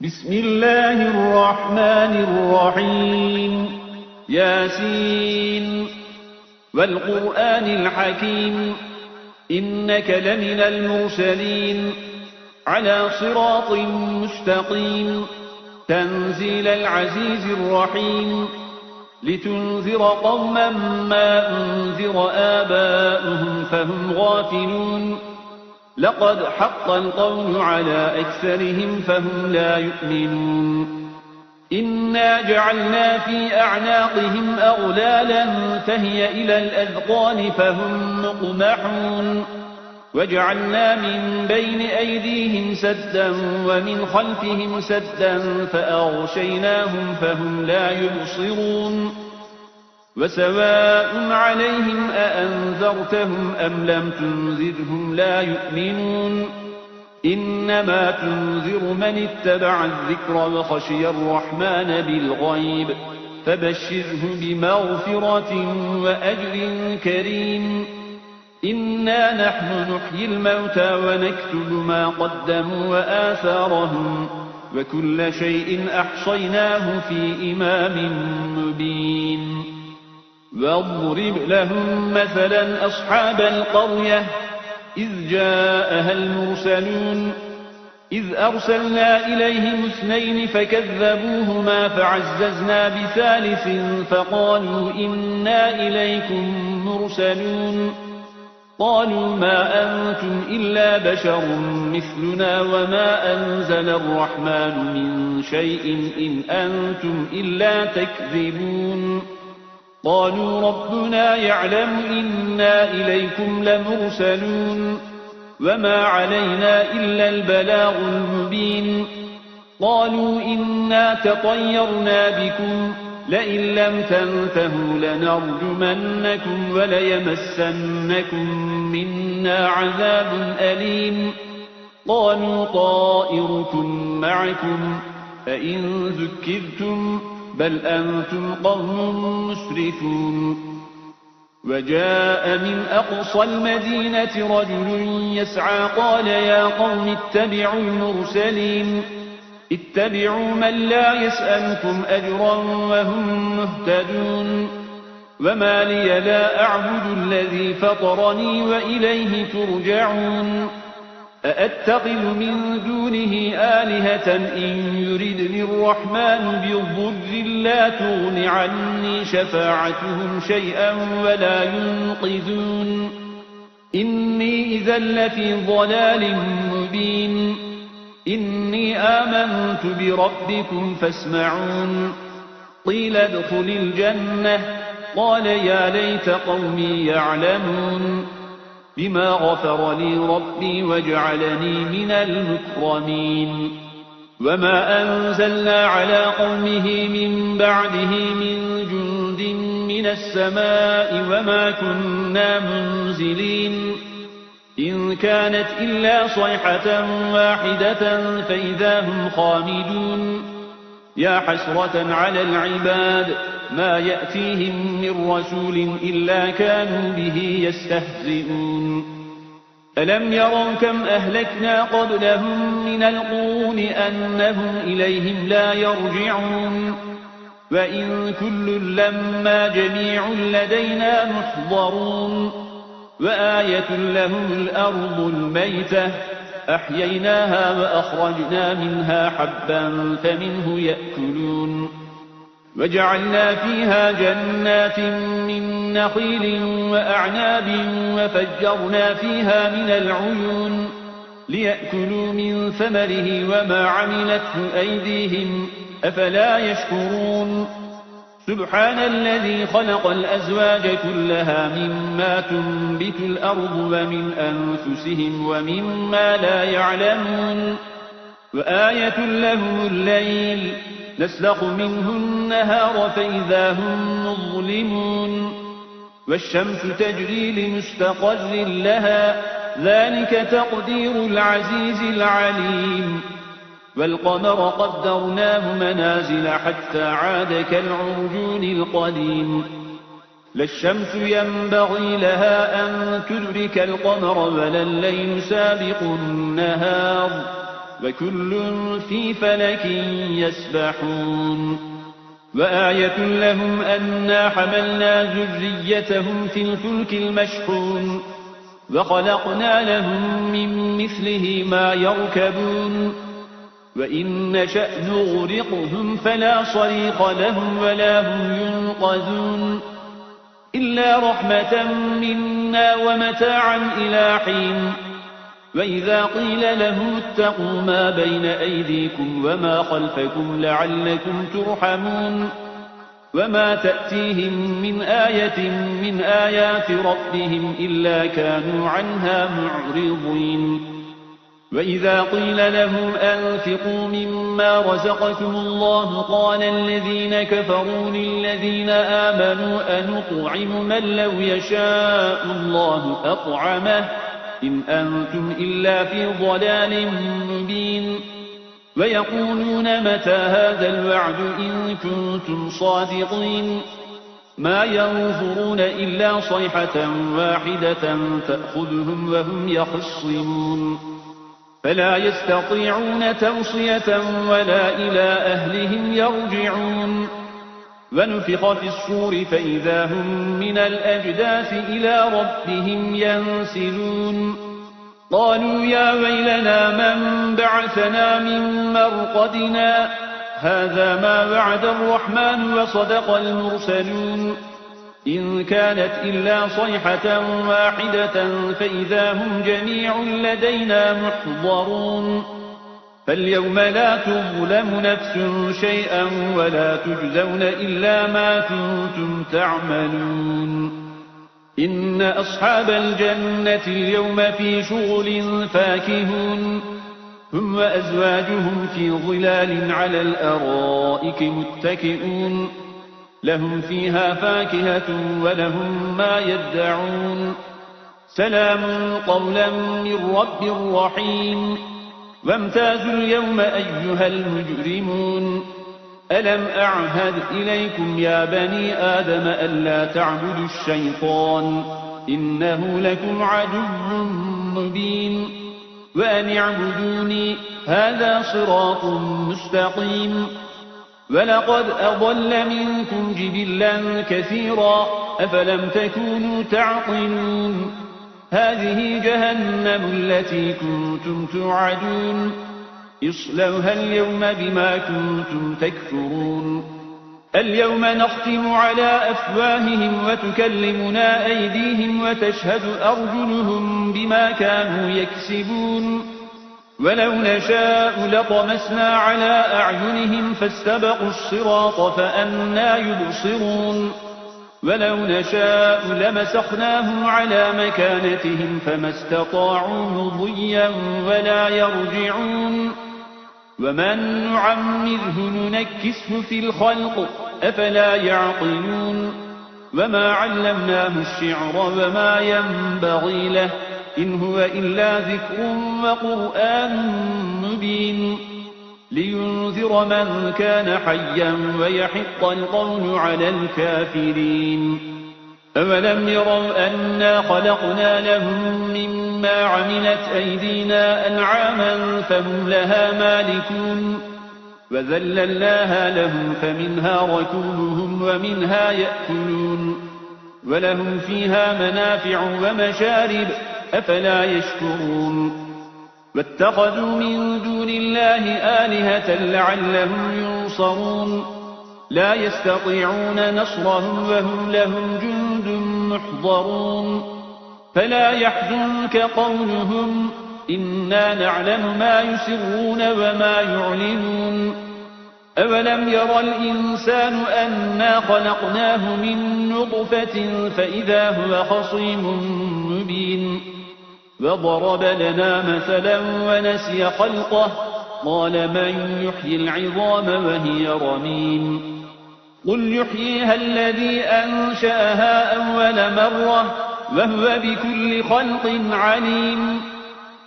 بسم الله الرحمن الرحيم ياسين والقرآن الحكيم إنك لمن المرسلين على صراط مستقيم تنزيل العزيز الرحيم لتنذر قوما ما أنذر آباؤهم فهم غافلون لقد حق القول على أكثرهم فهم لا يؤمنون إنا جعلنا في أعناقهم أغلالا فهي إلى الأذقان فهم مقمحون وجعلنا من بين أيديهم سدا ومن خلفهم سدا فأغشيناهم فهم لا يبصرون وسواء عليهم أأنذرتهم أم لم تنذرهم لا يؤمنون إنما تنذر من اتبع الذكر وخشي الرحمن بالغيب فبشره بمغفرة وأجر كريم إنا نحن نحيي الموتى ونكتب ما قدموا وآثارهم وكل شيء أحصيناه في إمام مبين واضرب لهم مثلا أصحاب القرية إذ جاءها المرسلون إذ أرسلنا إليهم 2 فكذبوهما فعززنا ب3 فقالوا إنا إليكم مرسلون قالوا ما أنتم إلا بشر مثلنا وما أنزل الرحمن من شيء إن أنتم إلا تكذبون قالوا ربنا يعلم إنا إليكم لمرسلون وما علينا إلا البلاغ المبين قالوا إنا تطيرنا بكم لئن لم تنتهوا لنرجمنكم وليمسنكم منا عذاب أليم قالوا طائركم معكم أئن ذكرتم بل أنتم قوم مسرفون وجاء من أقصى المدينة رجل يسعى قال يا قوم اتبعوا المرسلين اتبعوا من لا يسألكم أجرا وهم مهتدون وما لي لا أعبد الذي فطرني وإليه ترجعون أأتخذ من دونه آلهة إن يردني الرحمن بضر لا تغن عني شفاعتهم شيئا ولا ينقذون إني إذا لفي ضلال مبين إني آمنت بربكم فاسمعون قيل ادخل الجنة قال يا ليت قومي يعلمون بما غفر لي ربي وجعلني من المكرمين وما أنزلنا على قومه من بعده من جند من السماء وما كنا منزلين إن كانت إلا صيحة واحدة فإذا هم خامدون يا حسرة على العباد ما يأتيهم من رسول إلا كانوا به يستهزئون ألم يروا كم أهلكنا قبلهم من القرون أنهم إليهم لا يرجعون وإن كل لما جميع لدينا محضرون وآية لهم الأرض الميتة أحييناها وأخرجنا منها حبا فمنه يأكلون وجعلنا فيها جنات من نخيل وأعناب وفجرنا فيها من العيون ليأكلوا من ثمره وما عملته أيديهم أفلا يشكرون سبحان الذي خلق الأزواج كلها مما تنبت الأرض ومن أنفسهم ومما لا يعلمون وآية لهم الليل نسلخ منه النهار فإذا هم مظلمون والشمس تجري لمستقر لها ذلك تقدير العزيز العليم والقمر قدرناه منازل حتى عاد كالعرجون القديم لا الشمس ينبغي لها أن تدرك القمر ولا الليل سابق النهار وكل في فلك يسبحون وآية لهم أنا حملنا ذريتهم في الفلك المشحون وخلقنا لهم من مثله ما يركبون وإن نشأ نغرقهم فلا صريخ لهم ولا هم ينقذون إلا رحمة منا ومتاعا إلى حين وإذا قيل لهم اتقوا ما بين أيديكم وما خلفكم لعلكم ترحمون وما تأتيهم من آية من آيات ربهم إلا كانوا عنها معرضين وإذا قيل لهم أنفقوا مما رزقكم الله قال الذين كفروا للذين آمنوا أنطعم من لو يشاء الله أطعمه إن أنتم إلا في ضلال مبين ويقولون متى هذا الوعد إن كنتم صادقين ما ينظرون إلا صيحة واحدة تأخذهم وهم يخصمون فلا يستطيعون توصية ولا إلى أهلهم يرجعون ونفخ في الصور فإذا هم من الأجداث إلى ربهم ينسلون قالوا يا ويلنا من بعثنا من مرقدنا هذا ما وعد الرحمن وصدق المرسلون إن كانت إلا صيحة واحدة فإذا هم جميع لدينا محضرون فاليوم لا تظلم نفس شيئا ولا تجزون إلا ما كنتم تعملون إن أصحاب الجنة اليوم في شغل فاكهون هم وأزواجهم في ظلال على الأرائك متكئون لهم فيها فاكهة ولهم ما يدعون سلام قولا من رب رحيم وامتازوا اليوم أيها المجرمون ألم أعهد إليكم يا بني آدم ألا تعبدوا الشيطان إنه لكم عدو مبين وأن اعبدوني هذا صراط مستقيم ولقد أضل منكم جبلا كثيرا أفلم تكونوا تعقلون هذه جهنم التي كنتم توعدون اصلوها اليوم بما كنتم تكفرون اليوم نختم على أفواههم وتكلمنا أيديهم وتشهد أرجلهم بما كانوا يكسبون ولو نشاء لطمسنا على أعينهم فاستبقوا الصراط فأنى يبصرون ولو نشاء لمسخناهم على مكانتهم فما استطاعوا مضيا ولا يرجعون ومن نعمره ننكسه في الخلق أفلا يعقلون وما علمناه الشعر وما ينبغي له إن هو إلا ذكر وقرآن مبين لينذر من كان حيا ويحق القول على الكافرين أولم يروا أنا خلقنا لهم مما عملت أيدينا أنعاما فهم لها مالكون وذللناها لهم فمنها ركوبهم ومنها يأكلون ولهم فيها منافع ومشارب أفلا يشكرون واتخذوا من دون الله آلهة لعلهم ينصرون لا يستطيعون نصرهم وهم لهم جند محضرون فلا يحزنك قولهم إنا نعلم ما يسرون وما يعلنون أولم ير الإنسان أنا خلقناه من نطفة فإذا هو خصيم مبين وضرب لنا مثلا ونسي خلقه قال من يحيي العظام وهي رميم قل يحييها الذي أنشأها أول مرة وهو بكل خلق عليم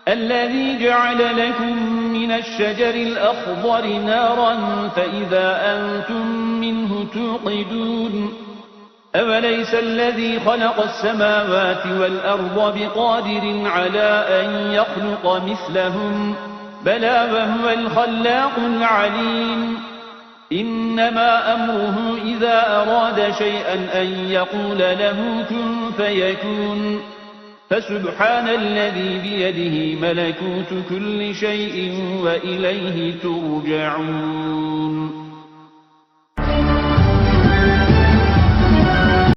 الذي جعل لكم من الشجر الأخضر نارا فإذا أنتم منه توقدون أوليس الذي خلق السماوات والأرض بقادر على أن يخلق مثلهم بلى وهو الخلاق العليم إنما أمره إذا أراد شيئا أن يقول له كن فيكون فسبحان الذي بيده ملكوت كل شيء وإليه ترجعون